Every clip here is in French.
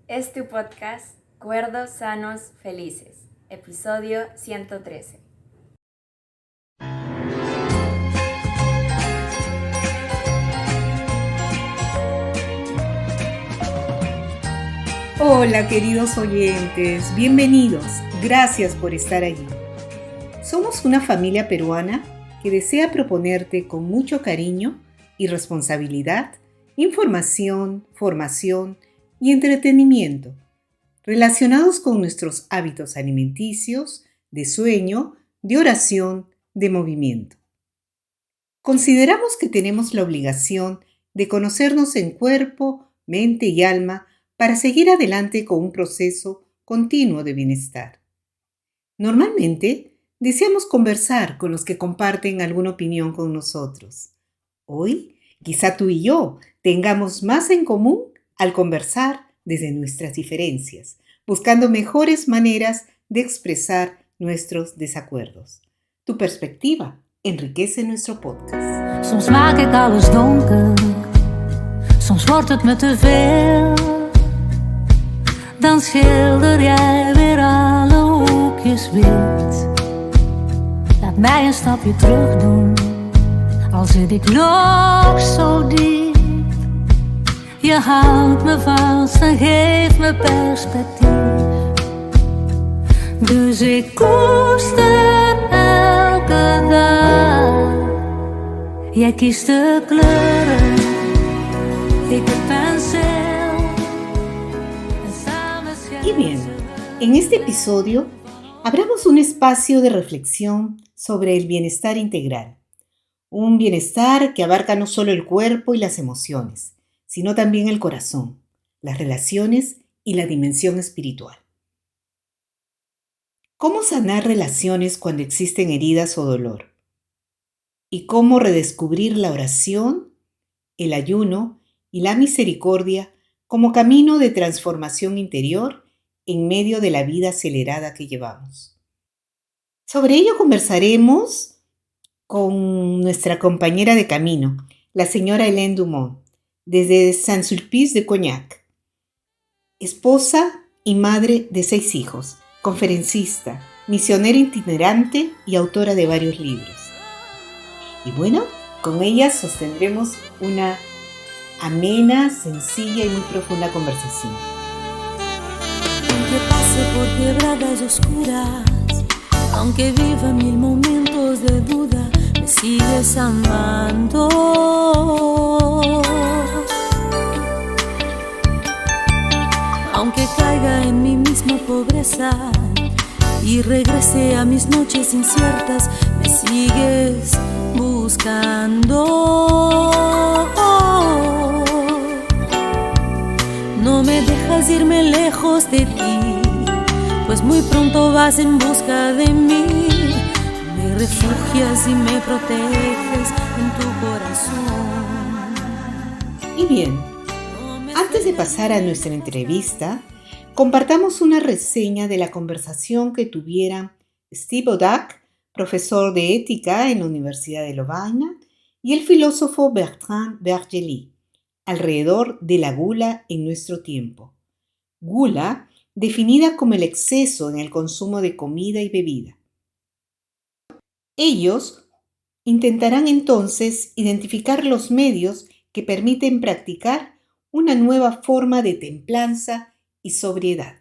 Es tu podcast Cuerdos Sanos Felices, episodio 113. Hola queridos oyentes, bienvenidos, gracias por estar allí. Somos una familia peruana que desea proponerte con mucho cariño y responsabilidad información, formación y entretenimiento relacionados con nuestros hábitos alimenticios, de sueño, de oración, de movimiento. Consideramos que tenemos la obligación de conocernos en cuerpo, mente y alma para seguir adelante con un proceso continuo de bienestar. Normalmente, deseamos conversar con los que comparten alguna opinión con nosotros. Hoy, quizá tú y yo tengamos más en común al conversar desde nuestras diferencias, buscando mejores maneras de expresar nuestros desacuerdos. Tu perspectiva enriquece nuestro podcast. Soms maak ik alles donker, soms wordt het me te veel. Dan schilder jij weer alle hoekjes wit. Laat mij een stapje terug doen, al zit ik nog zo diep. Je houdt me vast en geeft me perspectief. Dus ik koester elke dag. Jij kiest de kleuren, ik de penseel. En samen Y bien, en este episodio abramos un espacio de reflexión sobre el bienestar integral. Un bienestar que abarca no solo el cuerpo y las emociones, sino también el corazón, las relaciones y la dimensión espiritual. ¿Cómo sanar relaciones cuando existen heridas o dolor? Y cómo redescubrir la oración, el ayuno y la misericordia como camino de transformación interior en medio de la vida acelerada que llevamos. Sobre ello conversaremos con nuestra compañera de camino, la señora Hélène Dumont, desde Saint-Sulpice de Cognac, esposa y madre de 6 hijos, conferencista, misionera itinerante y autora de varios libros. Y bueno, con ella sostendremos una amena, sencilla y muy profunda conversación. Aunque pase por quebradas oscuras, aunque viva 1000 momentos de duda, me sigues amando. Aunque caiga en mi misma pobreza y regrese a mis noches inciertas, me sigues buscando. No me dejas irme lejos de ti, pues muy pronto vas en busca de mí. Me refugias y me proteges en tu corazón. Y bien, antes de pasar a nuestra entrevista, compartamos una reseña de la conversación que tuvieran Steve Odak, profesor de ética en la Universidad de Lovaina, y el filósofo Bertrand Bergely, alrededor de la gula en nuestro tiempo. Gula, definida como el exceso en el consumo de comida y bebida. Ellos intentarán entonces identificar los medios que permiten practicar una nueva forma de templanza y sobriedad.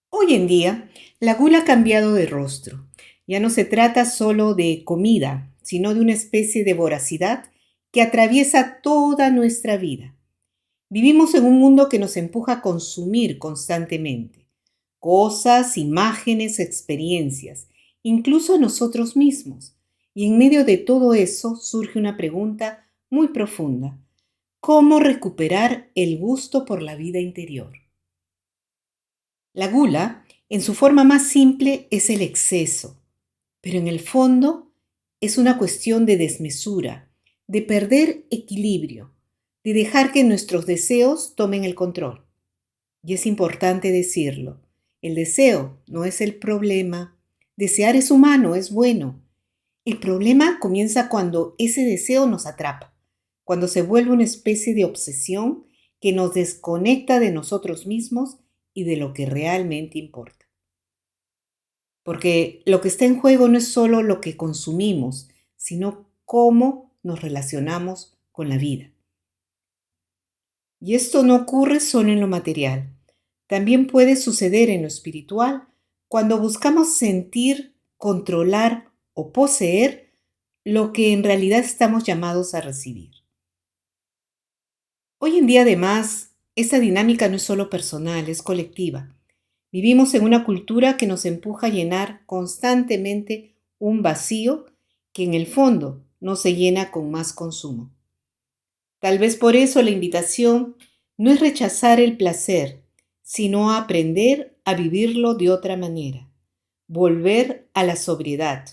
Hoy en día, la gula ha cambiado de rostro. Ya no se trata solo de comida, sino de una especie de voracidad que atraviesa toda nuestra vida. Vivimos en un mundo que nos empuja a consumir constantemente cosas, imágenes, experiencias, incluso a nosotros mismos. Y en medio de todo eso surge una pregunta muy profunda. ¿Cómo recuperar el gusto por la vida interior? La gula, en su forma más simple, es el exceso, pero en el fondo es una cuestión de desmesura, de perder equilibrio, de dejar que nuestros deseos tomen el control. Y es importante decirlo, el deseo no es el problema, desear es humano, es bueno. El problema comienza cuando ese deseo nos atrapa, cuando se vuelve una especie de obsesión que nos desconecta de nosotros mismos y de lo que realmente importa. Porque lo que está en juego no es solo lo que consumimos, sino cómo nos relacionamos con la vida. Y esto no ocurre solo en lo material. También puede suceder en lo espiritual cuando buscamos sentir, controlar o poseer lo que en realidad estamos llamados a recibir. Hoy en día, además, esta dinámica no es solo personal, es colectiva. Vivimos en una cultura que nos empuja a llenar constantemente un vacío que en el fondo no se llena con más consumo. Tal vez por eso la invitación no es rechazar el placer, sino a aprender a vivirlo de otra manera, volver a la sobriedad,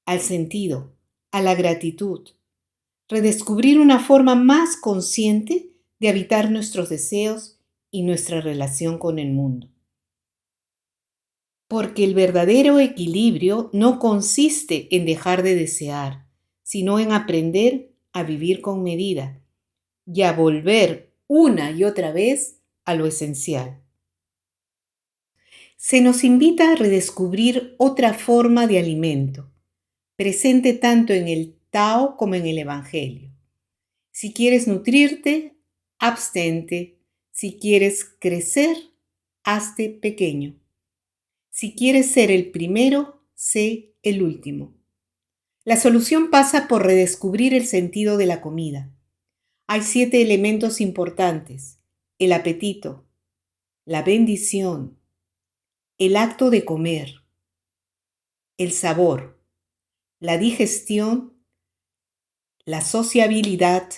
al sentido, a la gratitud, redescubrir una forma más consciente de habitar nuestros deseos y nuestra relación con el mundo. Porque el verdadero equilibrio no consiste en dejar de desear, sino en aprender a vivir con medida y a volver una y otra vez a lo esencial. Se nos invita a redescubrir otra forma de alimento, presente tanto en el Tao como en el Evangelio. Si quieres nutrirte, abstente. Si quieres crecer, hazte pequeño. Si quieres ser el primero, sé el último. La solución pasa por redescubrir el sentido de la comida. Hay 7 elementos importantes: el apetito, la bendición, el acto de comer, el sabor, la digestión, la sociabilidad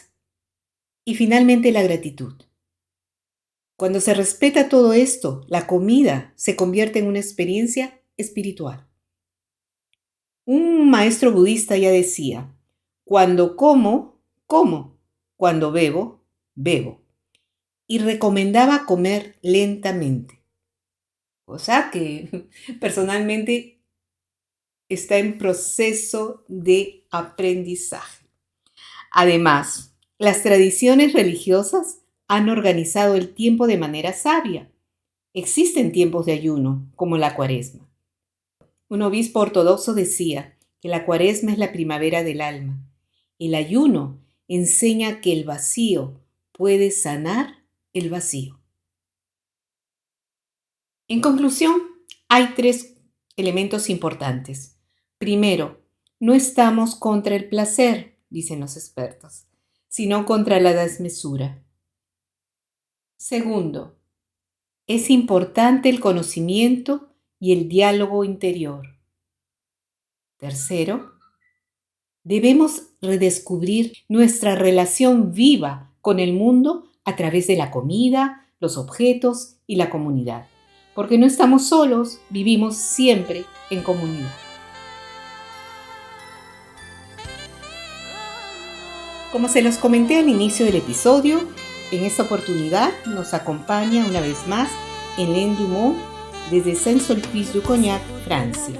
y finalmente la gratitud. Cuando se respeta todo esto, la comida se convierte en una experiencia espiritual. Un maestro budista ya decía: cuando como, como; cuando bebo, bebo. Y recomendaba comer lentamente. Cosa que personalmente está en proceso de aprendizaje. Además, las tradiciones religiosas han organizado el tiempo de manera sabia. Existen tiempos de ayuno, como la Cuaresma. Un obispo ortodoxo decía que la Cuaresma es la primavera del alma. El ayuno enseña que el vacío puede sanar el vacío. En conclusión, hay 3 elementos importantes. Primero, no estamos contra el placer, dicen los expertos, sino contra la desmesura. Segundo, es importante el conocimiento y el diálogo interior. Tercero, debemos redescubrir nuestra relación viva con el mundo a través de la comida, los objetos y la comunidad. Porque no estamos solos, vivimos siempre en comunidad. Como se los comenté al inicio del episodio, en esta oportunidad nos acompaña una vez más Hélène Dumont desde Saint-Sulpice-du-Cognac, Francia.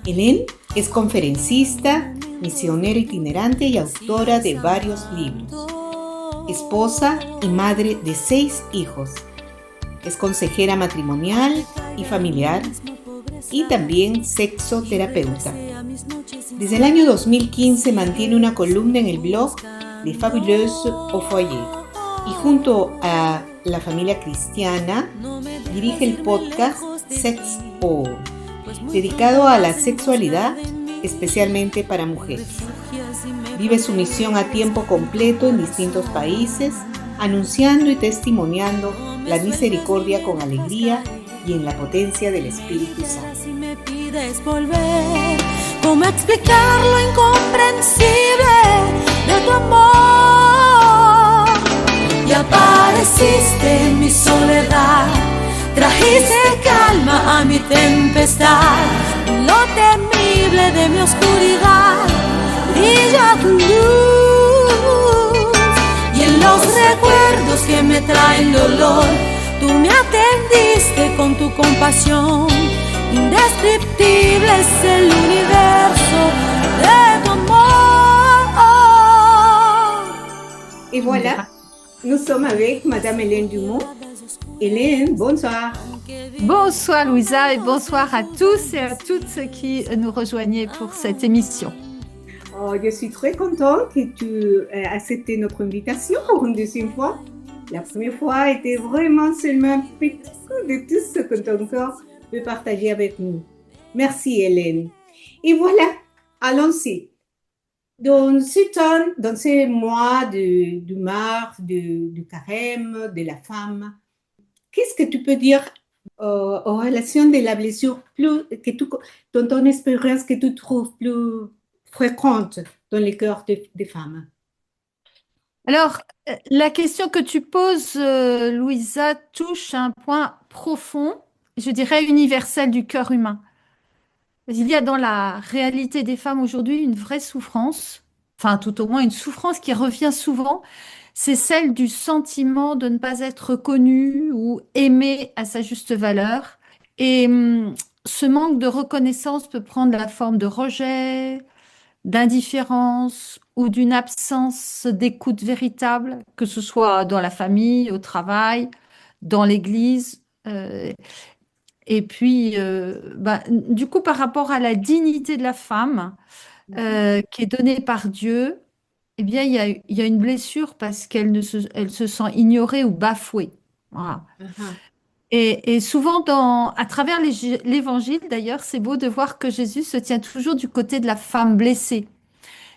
Hélène es conferencista, misionera itinerante y autora de varios libros. Esposa y madre de 6 hijos. Es consejera matrimonial y familiar y también sexoterapeuta. Desde el año 2015 mantiene una columna en el blog de Fabuleuse au Foyer y junto a la familia cristiana dirige el podcast Sex All, dedicado a la sexualidad, especialmente para mujeres. Vive su misión a tiempo completo en distintos países, anunciando y testimoniando la misericordia con alegría y en la potencia del Espíritu Santo. Si me pides volver, ¿cómo explicar lo incomprensible de tu amor? Y apareciste en mi soledad, trajiste calma a mi tempestad, lo temible de mi oscuridad, brilla tu luz, y en los recuerdos que me traen dolor, tú me atendiste con tu compasión. Indescriptible es el universo de tu amor. Y voilà, Nous sommes avec Madame Hélène Dumont. Hélène, bonsoir. Bonsoir Louisa et bonsoir à tous et à toutes ceux qui nous rejoignaient pour cette émission. Oh, je suis très contente que tu aies accepté notre invitation pour une deuxième fois. La première fois était vraiment seulement un petit coup de tout ce que ton corps peut partager avec nous. Merci Hélène. Et voilà, allons-y. Dans ces mois du mars, du carême, de la femme, qu'est-ce que tu peux dire aux relations de la blessure dans ton expérience que tu trouves plus fréquente dans les cœurs des femmes? Alors, la question que tu poses, Louisa, touche un point profond, je dirais universel du cœur humain. Il y a dans la réalité des femmes aujourd'hui une vraie souffrance, enfin tout au moins une souffrance qui revient souvent, c'est celle du sentiment de ne pas être reconnue ou aimée à sa juste valeur. Et ce manque de reconnaissance peut prendre la forme de rejet, d'indifférence ou d'une absence d'écoute véritable, que ce soit dans la famille, au travail, dans l'église. Et puis, du coup, par rapport à la dignité de la femme qui est donnée par Dieu, eh bien, il y a une blessure parce elle se sent ignorée ou bafouée. Voilà. Uh-huh. Et souvent, à travers l'évangile, d'ailleurs, c'est beau de voir que Jésus se tient toujours du côté de la femme blessée.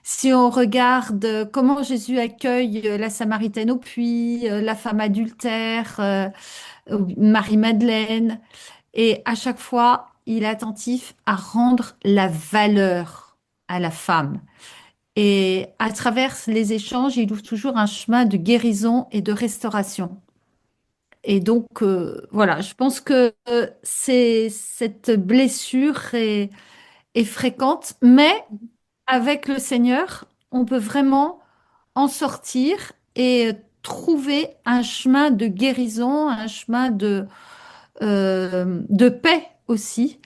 Si on regarde comment Jésus accueille la Samaritaine au puits, la femme adultère, Marie-Madeleine, et à chaque fois, il est attentif à rendre la valeur à la femme. Et à travers les échanges, il ouvre toujours un chemin de guérison et de restauration. Et donc, voilà, je pense que cette blessure est fréquente, mais avec le Seigneur, on peut vraiment en sortir et trouver un chemin de guérison, un chemin de paix aussi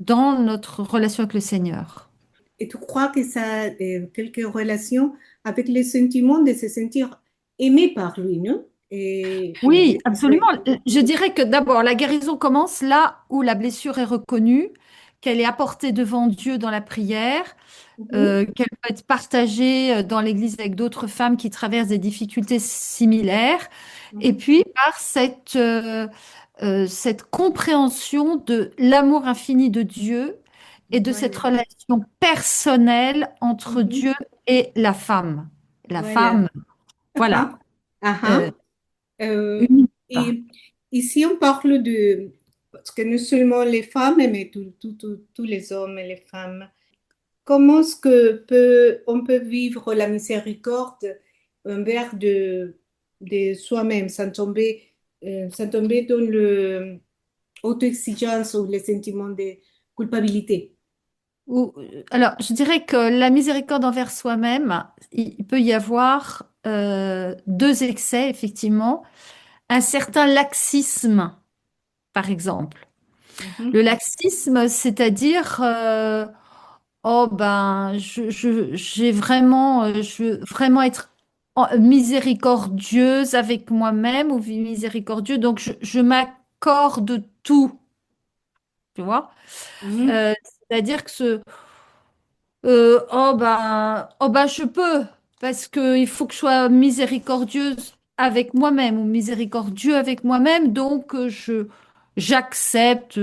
dans notre relation avec le Seigneur. Et tu crois que ça a quelque relation avec le sentiment de se sentir aimé par lui, non? Oui, absolument. Je dirais que d'abord, la guérison commence là où la blessure est reconnue, qu'elle est apportée devant Dieu dans la prière, Mhm, qu'elle peut être partagée dans l'Église avec d'autres femmes qui traversent des difficultés similaires, et mhm. puis par cette compréhension de l'amour infini de Dieu et de cette Voilà. relation personnelle entre Mhm. Dieu et la femme. La Voilà. femme, voilà. Ah, euh, ah. Euh, unie. et ici, on parle parce que non seulement les femmes, mais tous les hommes et les femmes. Comment est-ce que on peut vivre la miséricorde envers de soi-même sans tomber dans le auto-exigence ou les sentiments de culpabilité? Alors, je dirais que la miséricorde envers soi-même, il peut y avoir deux excès, effectivement. Un certain laxisme, par exemple. Le Mhm, laxisme, c'est-à-dire, oh ben, j'ai vraiment, je veux vraiment être miséricordieuse avec moi-même ou miséricordieux, donc je m'accorde tout, tu vois. mhm, Euh, c'est-à-dire que oh ben, je peux, parce que il faut que je sois miséricordieuse avec moi-même ou miséricordieux avec moi-même, donc j'accepte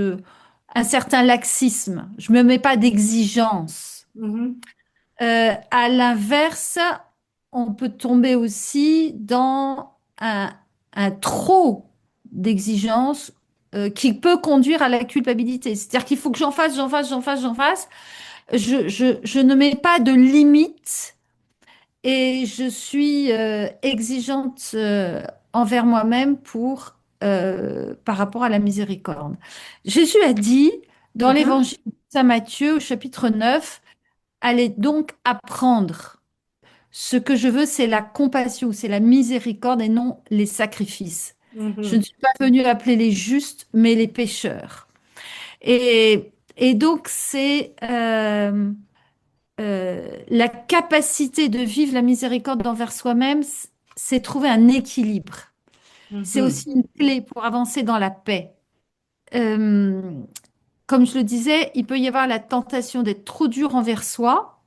un certain laxisme. Je me mets pas d'exigence. mhm. À l'inverse, on peut tomber aussi dans un trop d'exigence qui peut conduire à la culpabilité. C'est-à-dire qu'il faut que j'en fasse, j'en fasse, j'en fasse, j'en fasse. Je ne mets pas de limite et je suis exigeante envers moi-même par rapport à la miséricorde. Jésus a dit dans Aha, l'évangile de Saint Matthieu au chapitre 9, allez donc apprendre. Ce que je veux, c'est la compassion, c'est la miséricorde et non les sacrifices. Je ne mhm, suis pas venue appeler les justes, mais les pécheurs. Et donc, c'est la capacité de vivre la miséricorde envers soi-même. c'est trouver un équilibre. C'est Mhm. aussi une clé pour avancer dans la paix. Euh, Comme je le disais, il peut y avoir la tentation d'être trop dur envers soi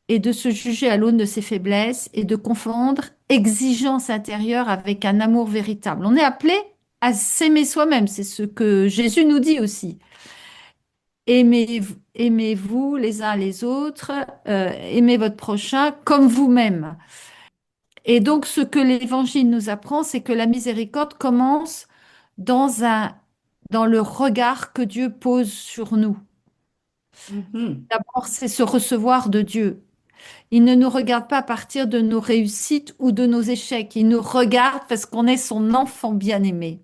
et de se juger à l'aune de ses faiblesses et de confondre exigence intérieure avec un amour véritable. On est appelé à s'aimer soi-même, c'est ce que Jésus nous dit aussi. Aimez-vous les uns les autres, aimez votre prochain comme vous-même. Et donc, ce que l'Évangile nous apprend, c'est que la miséricorde commence dans dans le regard que Dieu pose sur nous. Mhm. D'abord, c'est se recevoir de Dieu. Il ne nous regarde pas à partir de nos réussites ou de nos échecs. Il nous regarde parce qu'on est son enfant bien-aimé.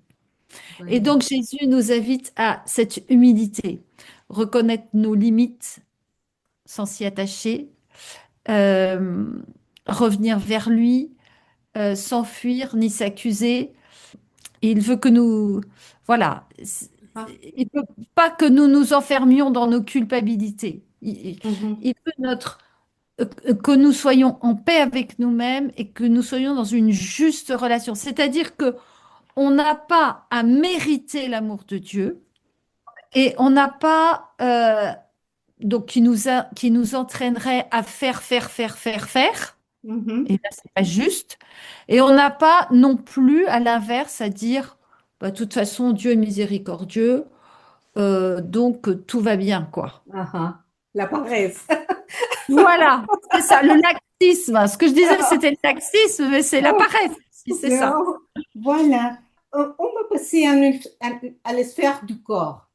Et Voilà. donc, Jésus nous invite à cette humilité, reconnaître nos limites sans s'y attacher, euh, revenir vers lui, s'enfuir ni s'accuser. Il veut que nous, voilà, Ah. il veut pas que nous nous enfermions dans nos culpabilités. Mhm. Il veut que nous soyons en paix avec nous-mêmes et que nous soyons dans une juste relation. C'est-à-dire que on n'a pas à mériter l'amour de Dieu et on n'a pas donc qui nous entraînerait à faire. Et Mhm. là, c'est pas juste. Et on n'a pas non plus, à l'inverse, à dire, bah, de toute façon, Dieu est miséricordieux, donc tout va bien, quoi. Ah, ah. La paresse. Voilà, c'est ça, le laxisme. Ce que je disais, c'était le laxisme, mais c'est la paresse aussi, c'est ça. Non. Voilà. On va passer à la sphère du corps,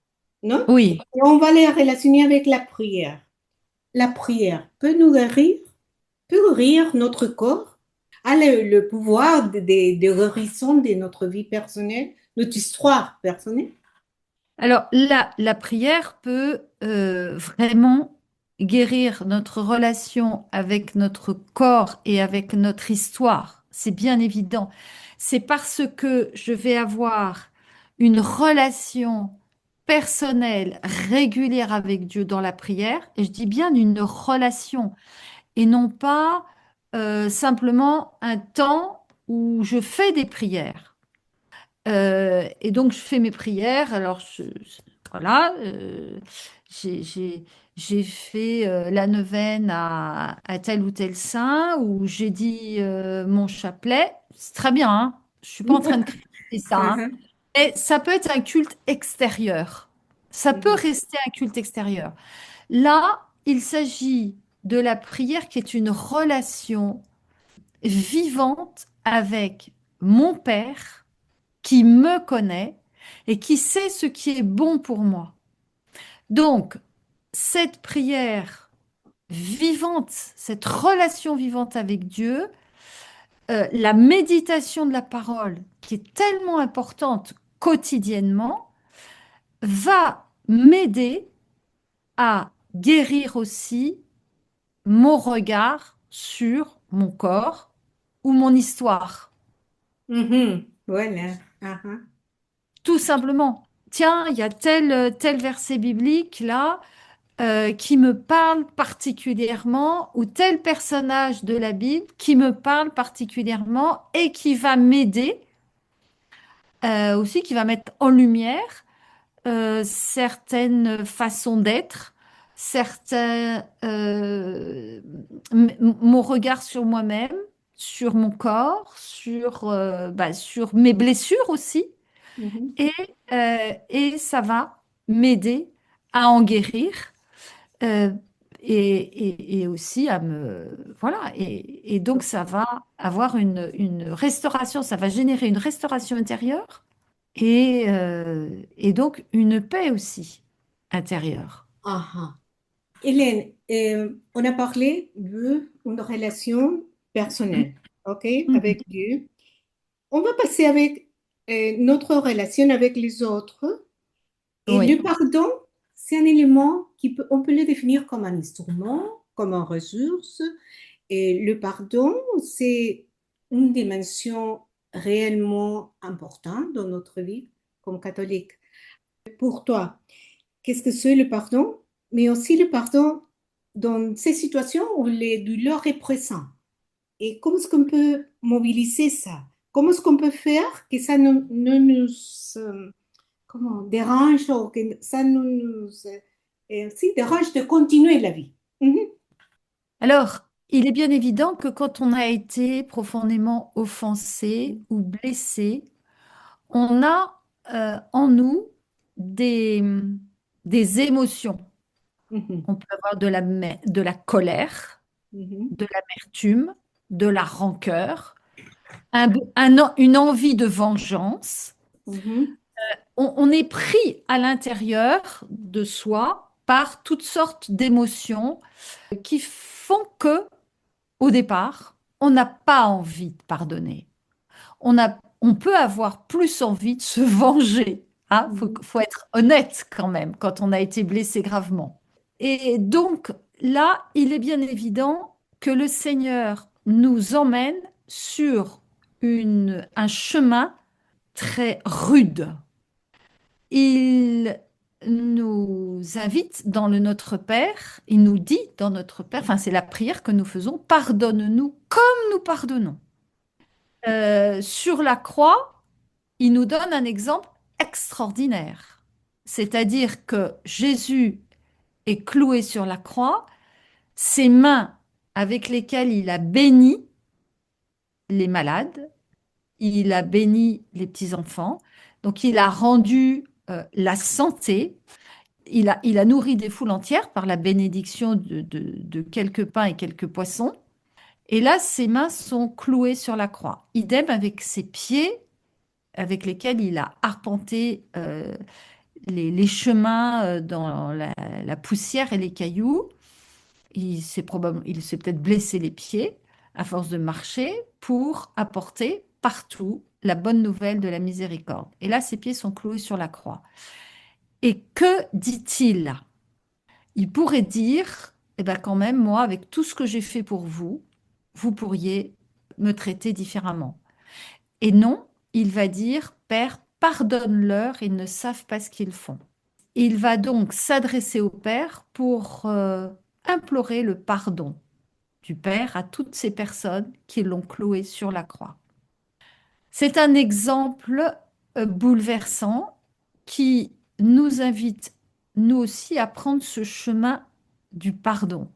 non? Oui. Et on va les relationner avec la prière. La prière peut nous guérir, peut guérir notre corps, a le pouvoir de guérison de notre vie personnelle, notre histoire personnelle. Alors, la prière peut vraiment guérir notre relation avec notre corps et avec notre histoire. C'est bien évident. C'est parce que je vais avoir une relation personnelle régulière avec Dieu dans la prière, et je dis bien une relation, et non pas simplement un temps où je fais des prières. Et donc, je fais mes prières. Alors, voilà, j'ai fait la neuvaine à tel ou tel saint, ou j'ai dit mon chapelet. C'est très bien, hein. Je suis pas en train de critiquer ça, hein. Mhm. Et ça peut être un culte extérieur. Ça peut Mhm. rester un culte extérieur. Là, il s'agit de la prière qui est une relation vivante avec mon Père qui me connaît et qui sait ce qui est bon pour moi. Donc, cette prière vivante, cette relation vivante avec Dieu, la méditation de la parole, qui est tellement importante quotidiennement, va m'aider à guérir aussi mon regard sur mon corps ou mon histoire. Mhm. Voilà. Ah, ah. Tout simplement. Tiens, il y a tel verset biblique là qui me parle particulièrement, ou tel personnage de la Bible qui me parle particulièrement et qui va m'aider aussi, qui va mettre en lumière certaines façons d'être, certains, mon regard sur moi-même, sur mon corps, sur mes blessures aussi. Mhm. Et, et ça va m'aider à en guérir euh, et aussi à me... Voilà. Et donc, ça va avoir une restauration, ça va générer une restauration intérieure et donc une paix aussi intérieure. Ah, ah. Hélène, on a parlé d'une relation personnelle, OK, Mhm. avec Dieu. On va passer avec notre relation avec les autres. Et le Oui. pardon, c'est un élément on peut le définir comme un instrument, comme une ressource. Et le pardon, c'est une dimension réellement importante dans notre vie comme catholique. Pour toi, qu'est-ce que c'est le pardon? Mais aussi le pardon dans ces situations où les douleurs est présent. Et comment est-ce qu'on peut mobiliser ça? Comment est-ce qu'on peut faire que ça ne nous comment, dérange ou que ça ne nous si, dérange de continuer la vie? Mhm, Alors, il est bien évident que quand on a été profondément offensé ou blessé, on a en nous des, des émotions. mhm, On peut avoir de la colère, mhm, de l'amertume, de la rancœur, une envie de vengeance. mhm, On est pris à l'intérieur de soi par toutes sortes d'émotions qui font que, au départ, on n'a pas envie de pardonner. On peut avoir plus envie de se venger. Hein. mhm, Faut être honnête quand même quand on a été blessé gravement. Et donc là, il est bien évident que le Seigneur nous emmène sur un chemin très rude. Il nous invite dans le Notre Père, il nous dit dans Notre Père, enfin c'est la prière que nous faisons, pardonne-nous comme nous pardonnons. Sur la croix, il nous donne un exemple extraordinaire. C'est-à-dire que Jésus est cloué sur la croix, ses mains avec lesquelles il a béni les malades, il a béni les petits-enfants, donc il a rendu la santé, il a nourri des foules entières par la bénédiction de quelques pains et quelques poissons. Et là, ses mains sont clouées sur la croix. Idem avec ses pieds avec lesquels il a arpenté les chemins dans la poussière et les cailloux. Il s'est peut-être blessé les pieds à force de marcher pour apporter partout la bonne nouvelle de la miséricorde. Et là, ses pieds sont cloués sur la croix. Et que dit-il? Il pourrait dire, eh ben quand même, moi, avec tout ce que j'ai fait pour vous, vous pourriez me traiter différemment. Et non, il va dire, Père, pardonne-leur, ils ne savent pas ce qu'ils font. Il va donc s'adresser au Père pour implorer le pardon du Père à toutes ces personnes qui l'ont cloué sur la croix. C'est un exemple bouleversant qui nous invite, nous aussi, à prendre ce chemin du pardon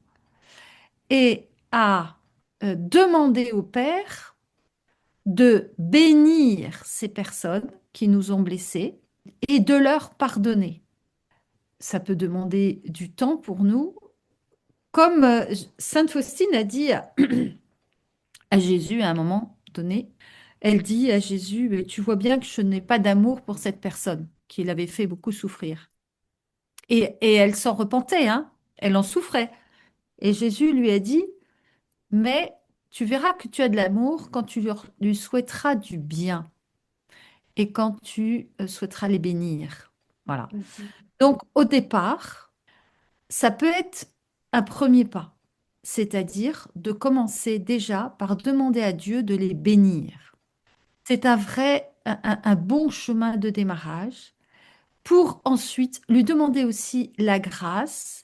et à demander au Père de bénir ces personnes qui nous ont blessés et de leur pardonner. Ça peut demander du temps pour nous. Comme Sainte Faustine a dit à Jésus à un moment donné, elle dit à Jésus, mais tu vois bien que je n'ai pas d'amour pour cette personne qui l'avait fait beaucoup souffrir. Et elle s'en repentait, hein, elle en souffrait. Et Jésus lui a dit, mais tu verras que tu as de l'amour quand tu lui souhaiteras du bien et quand tu souhaiteras les bénir. Voilà. mhm. Donc, au départ, ça peut être un premier pas, c'est-à-dire de commencer déjà par demander à Dieu de les bénir. C'est un vrai, un bon chemin de démarrage pour ensuite lui demander aussi la grâce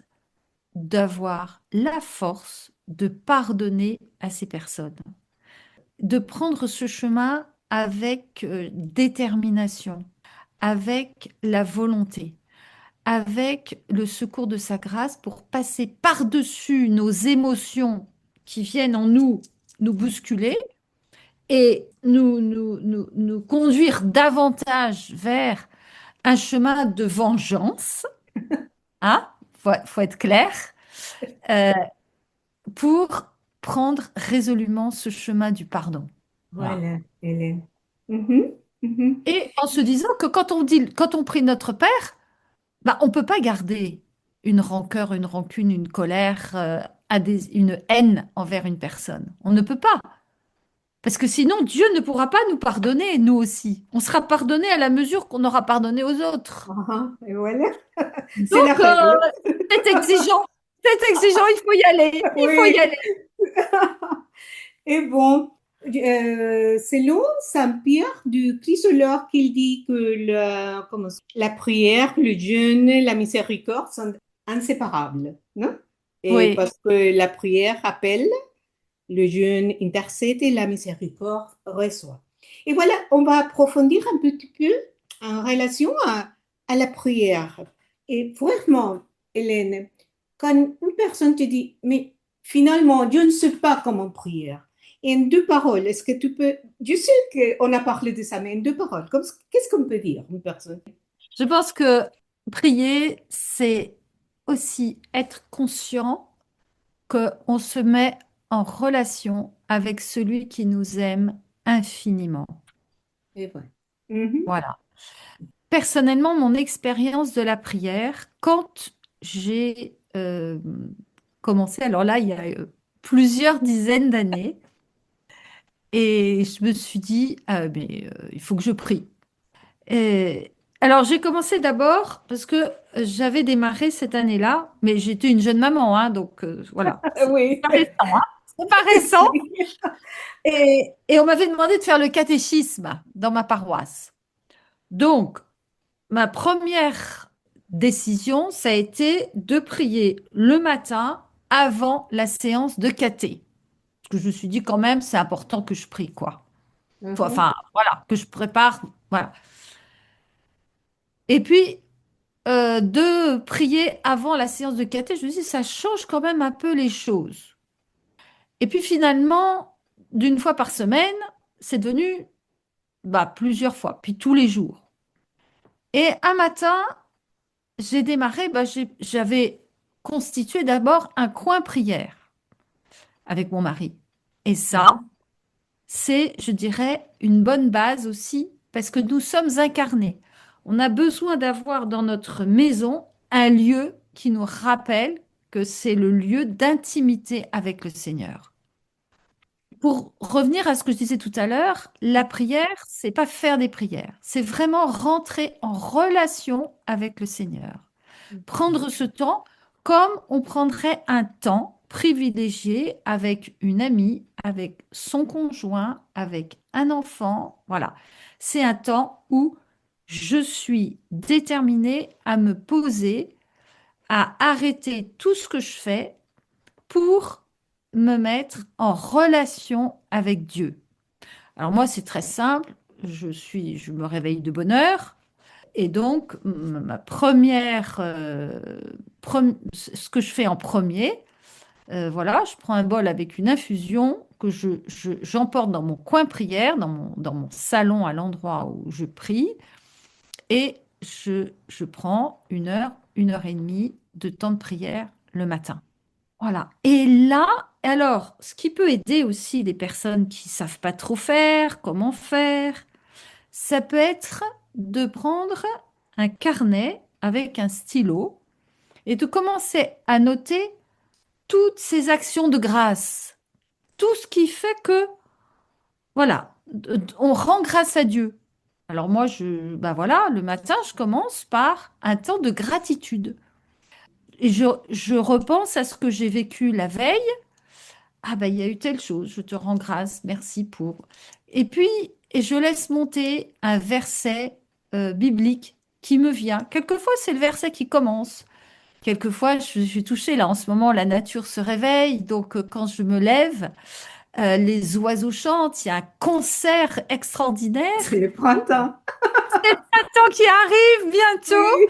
d'avoir la force de pardonner à ces personnes, de prendre ce chemin avec détermination, avec la volonté, avec le secours de sa grâce pour passer par-dessus nos émotions qui viennent en nous nous bousculer et nous conduire davantage vers un chemin de vengeance, hein, faut être clair, euh, pour prendre résolument ce chemin du pardon. Voilà. Voilà, Hélène. Mhm, mhm. Et en se disant que quand on prie notre Père, bah, on ne peut pas garder une rancœur, une rancune, une colère, une haine envers une personne. On ne peut pas. Parce que sinon, Dieu ne pourra pas nous pardonner, nous aussi. On sera pardonné à la mesure qu'on aura pardonné aux autres. Ah, et voilà, c'est la Donc, règle. c'est exigeant. C'est exigeant, il faut y aller. Il faut y Oui. aller. Et bon, selon Saint Pierre du Chrysolore, qu'il dit que la prière, le jeûne, la miséricorde sont inséparables, non? Et Oui, parce que la prière appelle le jeûne intercède et la miséricorde reçoit. Et voilà, on va approfondir un petit peu en relation à la prière. Et vraiment, Hélène, quand une personne te dit, mais finalement, je ne sais pas comment prier. Et en deux paroles, est-ce que tu peux, je sais qu'on a parlé de ça, mais en deux paroles, qu'est-ce qu'on peut dire une personne? Je pense que prier, c'est aussi être conscient qu'on se met en relation avec celui qui nous aime infiniment. Et voilà. Mhm. Voilà. Personnellement, mon expérience de la prière, quand j'ai commencé, alors là, il y a plusieurs dizaines d'années, et je me suis dit, ah, mais il faut que je prie. Et, alors, j'ai commencé d'abord parce que j'avais démarré cette année-là, mais j'étais une jeune maman, hein, donc voilà, c'est Oui. pas récent, hein, c'est pas récent. Et on m'avait demandé de faire le catéchisme dans ma paroisse. Donc, ma première décision, ça a été de prier le matin avant la séance de caté. Parce que je me suis dit quand même, c'est important que je prie, quoi. Mhm. Enfin, voilà, que je prépare, voilà. Et puis, de prier avant la séance de caté, je me suis dit, ça change quand même un peu les choses. Et puis finalement, d'une fois par semaine, c'est devenu plusieurs fois, puis tous les jours. Et un matin, j'ai démarré, j'avais constitué d'abord un coin prière avec mon mari. Et ça, Mhm. c'est, je dirais, une bonne base aussi, parce que nous sommes incarnés. On a besoin d'avoir dans notre maison un lieu qui nous rappelle que c'est le lieu d'intimité avec le Seigneur. Pour revenir à ce que je disais tout à l'heure, la prière, c'est pas faire des prières, c'est vraiment rentrer en relation avec le Seigneur. Prendre ce temps comme on prendrait un temps privilégié avec une amie, avec son conjoint, avec un enfant. Voilà. C'est un temps où je suis déterminée à me poser, à arrêter tout ce que je fais pour me mettre en relation avec Dieu. Alors moi, c'est très simple. Je me réveille de bonne heure. Et donc, ma première, ce que je fais en premier, voilà, je prends un bol avec une infusion que j'emporte dans mon coin prière, dans mon salon à l'endroit où je prie, et je prends une heure et demie de temps de prière le matin. Voilà. Et là, alors, ce qui peut aider aussi les personnes qui savent pas trop faire, comment faire, ça peut être de prendre un carnet avec un stylo et de commencer à noter toutes ces actions de grâce, tout ce qui fait que, voilà, on rend grâce à Dieu. Alors moi, voilà, le matin, je commence par un temps de gratitude. Et je repense à ce que j'ai vécu la veille. Ah il y a eu telle chose, je te rends grâce, merci pour. Et puis, et je laisse monter un verset biblique qui me vient. Quelquefois, c'est le verset qui commence. Quelquefois, je suis touchée. Là, en ce moment, la nature se réveille. Donc, quand je me lève, les oiseaux chantent. Il y a un concert extraordinaire. C'est le printemps. C'est le printemps qui arrive bientôt. Oui.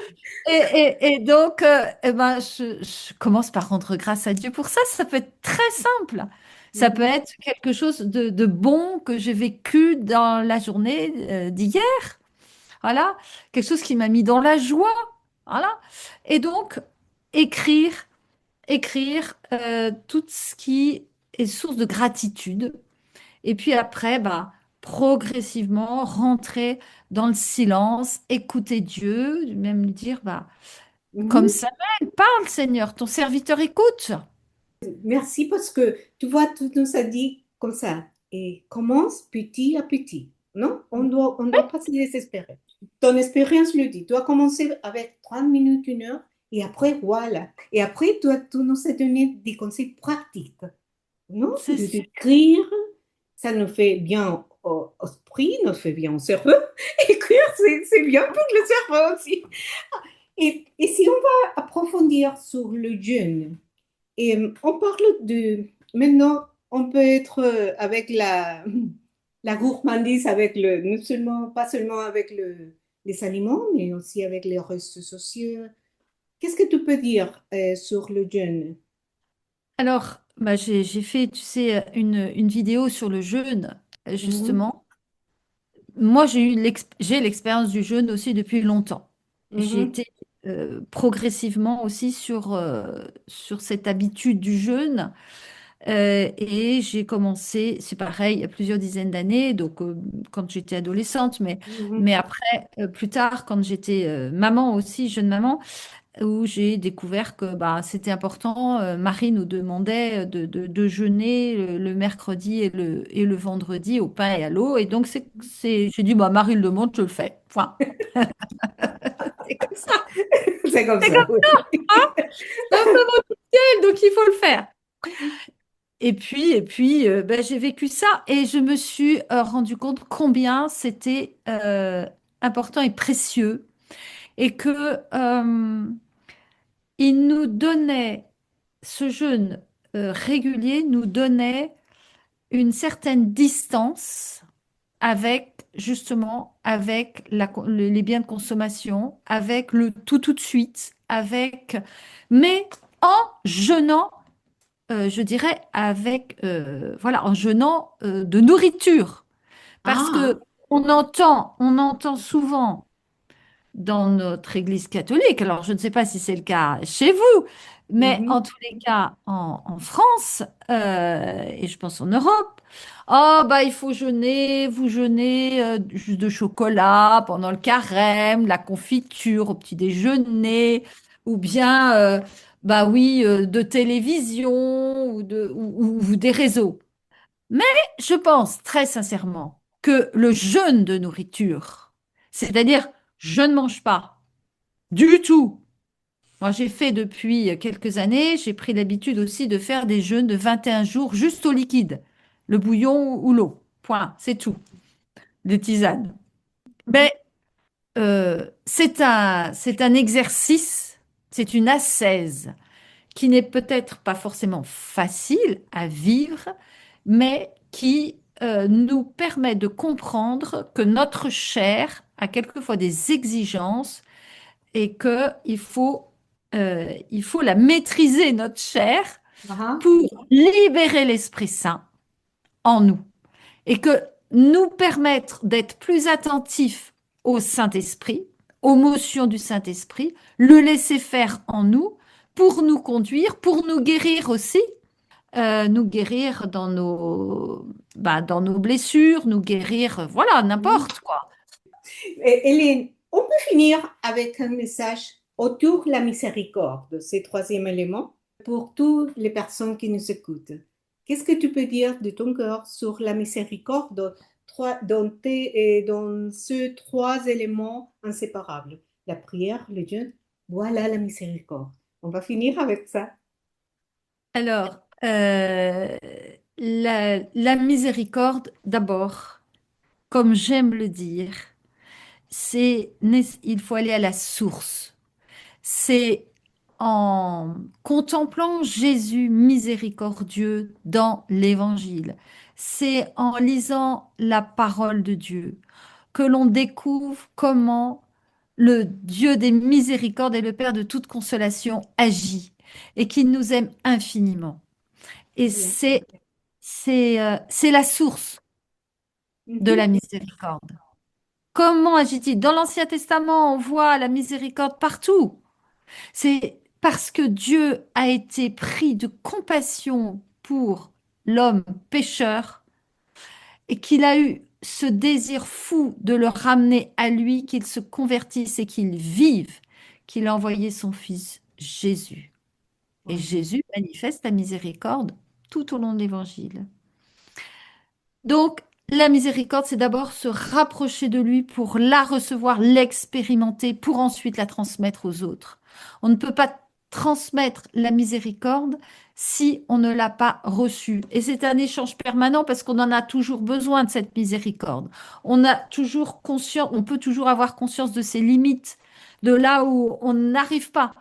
Et donc, je commence par rendre grâce à Dieu pour ça. Ça peut être très simple. Ça peut Mhm. être quelque chose de bon que j'ai vécu dans la journée d'hier. Voilà. Quelque chose qui m'a mis dans la joie. Voilà. Et donc, écrire, écrire tout ce qui est source de gratitude. Et puis après, progressivement, rentrer dans le silence, écouter Dieu, même lui dire, comme Mhm. Samuel, parle Seigneur, ton serviteur écoute. Merci parce que tu vois, tu nous as dit comme ça. Et commence petit à petit. Non, on doit pas se désespérer. Ton expérience le dit. Tu as commencé avec 30 minutes, une heure, et après, voilà. Et après, tu nous as donné des conseils pratiques. Non, C'est de ça. d'écrire, ça nous fait bien au esprit, nous fait bien au cerveau. Écrire, c'est bien pour le cerveau aussi. Et si on va approfondir sur le jeûne, et on parle de, maintenant, on peut être avec la gourmandise, avec non seulement, pas seulement avec les aliments, mais aussi avec les restes sociaux. Qu'est-ce que tu peux dire sur le jeûne? Alors, bah, j'ai fait, tu sais, une vidéo sur le jeûne, Mhm, justement. Moi, j'ai l'expérience du jeûne aussi depuis longtemps. J'ai mhm, été progressivement aussi sur cette habitude du jeûne. Et j'ai commencé, c'est pareil, il y a plusieurs dizaines d'années, donc quand j'étais adolescente, mais mhm. après, plus tard, quand j'étais maman aussi, jeune maman, où j'ai découvert que bah, c'était important. Marie nous demandait de jeûner le mercredi et le vendredi au pain et à l'eau. Et donc, j'ai dit, bah, Marie le demande, je le fais. Point. C'est comme ça. C'est comme C'est ça, comme oui. ça, un peu modèle, donc il faut le faire. Et puis ben, j'ai vécu ça et je me suis rendu compte combien c'était important et précieux et que il nous donnait, ce jeûne régulier nous donnait une certaine distance avec, justement, avec les biens de consommation, avec le tout de suite, mais en jeûnant, je dirais, voilà, en jeûnant de nourriture. Parce Ah, que on entend souvent dans notre Église catholique, alors je ne sais pas si c'est le cas chez vous, mais en mhm. tous les cas en France, et je pense en Europe, oh bah il faut jeûner, vous jeûnez juste de chocolat pendant le carême, la confiture au petit déjeuner, ou bien bah oui de télévision ou des réseaux. Mais je pense très sincèrement que le jeûne de nourriture, c'est-à-dire je ne mange pas du tout. Moi, j'ai fait depuis quelques années, j'ai pris l'habitude aussi de faire des jeûnes de 21 jours juste au liquide, le bouillon ou l'eau. Point, c'est tout. Des tisanes. Mais c'est un exercice, c'est une ascèse qui n'est peut-être pas forcément facile à vivre, mais qui nous permet de comprendre que notre chair a quelquefois des exigences et il faut la maîtriser, notre chair, Ah, pour libérer l'Esprit Saint en nous et que nous permettre d'être plus attentifs au Saint-Esprit, aux motions du Saint-Esprit, le laisser faire en nous pour nous conduire, pour nous guérir aussi, nous guérir dans nos blessures, nous guérir, voilà, mhm. n'importe quoi. Hélène, on peut finir avec un message autour de la miséricorde, ce troisième élément, pour toutes les personnes qui nous écoutent. Qu'est-ce que tu peux dire de ton cœur sur la miséricorde dans ces trois éléments inséparables? La prière, le jeûne, voilà la miséricorde. On va finir avec ça. Alors, la miséricorde, d'abord, comme j'aime le dire, il faut aller à la source. C'est en contemplant Jésus miséricordieux dans l'Évangile. C'est en lisant la parole de Dieu que l'on découvre comment le Dieu des miséricordes et le Père de toute consolation agit et qu'il nous aime infiniment. Et Bien. c'est la source de Mhm. la miséricorde. Comment agit-il? Dans l'Ancien Testament, on voit la miséricorde partout. C'est parce que Dieu a été pris de compassion pour l'homme pécheur et qu'il a eu ce désir fou de le ramener à lui, qu'il se convertisse et qu'il vive, qu'il a envoyé son fils Jésus. Et Voilà. Jésus manifeste la miséricorde tout au long de l'Évangile. Donc, la miséricorde, c'est d'abord se rapprocher de lui pour la recevoir, l'expérimenter, pour ensuite la transmettre aux autres. On ne peut pas transmettre la miséricorde si on ne l'a pas reçue. Et c'est un échange permanent parce qu'on en a toujours besoin de cette miséricorde. On a toujours conscience, on peut toujours avoir conscience de ses limites, de là où on n'arrive pas.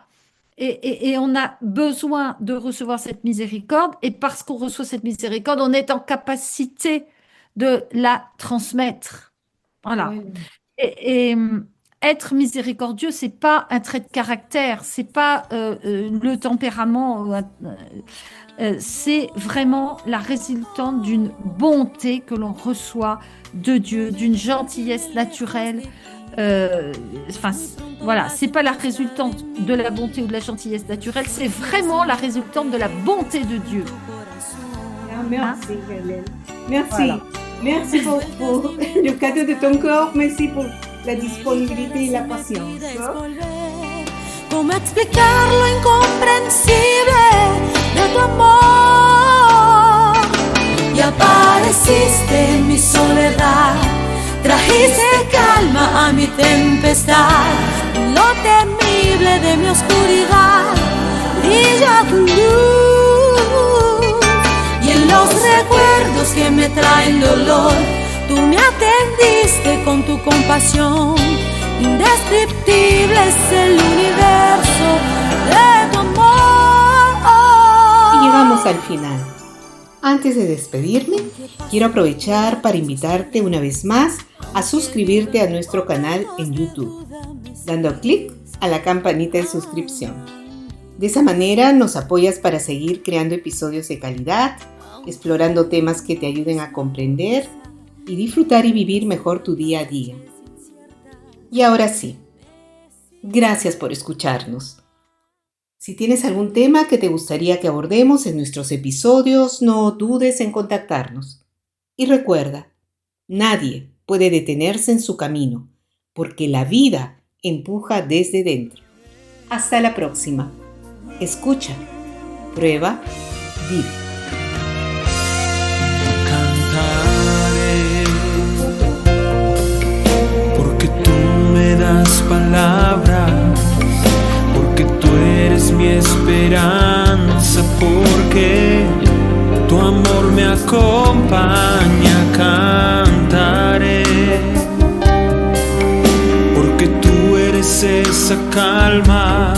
Et on a besoin de recevoir cette miséricorde. Et parce qu'on reçoit cette miséricorde, on est en capacité de la transmettre. Voilà. Oui. Et être miséricordieux, c'est pas un trait de caractère, c'est pas le tempérament. C'est vraiment la résultante d'une bonté que l'on reçoit de Dieu, d'une gentillesse naturelle. Enfin, voilà, c'est pas la résultante de la bonté ou de la gentillesse naturelle, c'est vraiment la résultante de la bonté de Dieu. Ah, merci, Hélène. Merci. Voilà. Merci pour le cadeau de ton corps. Merci pour la disponibilité y la paciencia. ¿Cómo explicar lo incomprensible de tu amor? Y apareciste en mi soledad, trajiste calma a mi tempestad, lo temible de mi oscuridad, brilla tu luz, y en los recuerdos que me traen dolor, tú me atendiste con tu compasión. Indescriptible es el universo de tu amor. Y llegamos al final. Antes de despedirme, quiero aprovechar para invitarte una vez más a suscribirte a nuestro canal en YouTube, dando clic a la campanita de suscripción. De esa manera nos apoyas para seguir creando episodios de calidad, explorando temas que te ayuden a comprender y disfrutar y vivir mejor tu día a día. Y ahora sí, gracias por escucharnos. Si tienes algún tema que te gustaría que abordemos en nuestros episodios, no dudes en contactarnos. Y recuerda, nadie puede detenerse en su camino, porque la vida empuja desde dentro. Hasta la próxima. Escucha, prueba, vive. Palabras, porque tú eres mi esperanza, porque tu amor me acompaña, cantaré, porque tú eres esa calma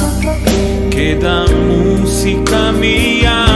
que da música mía.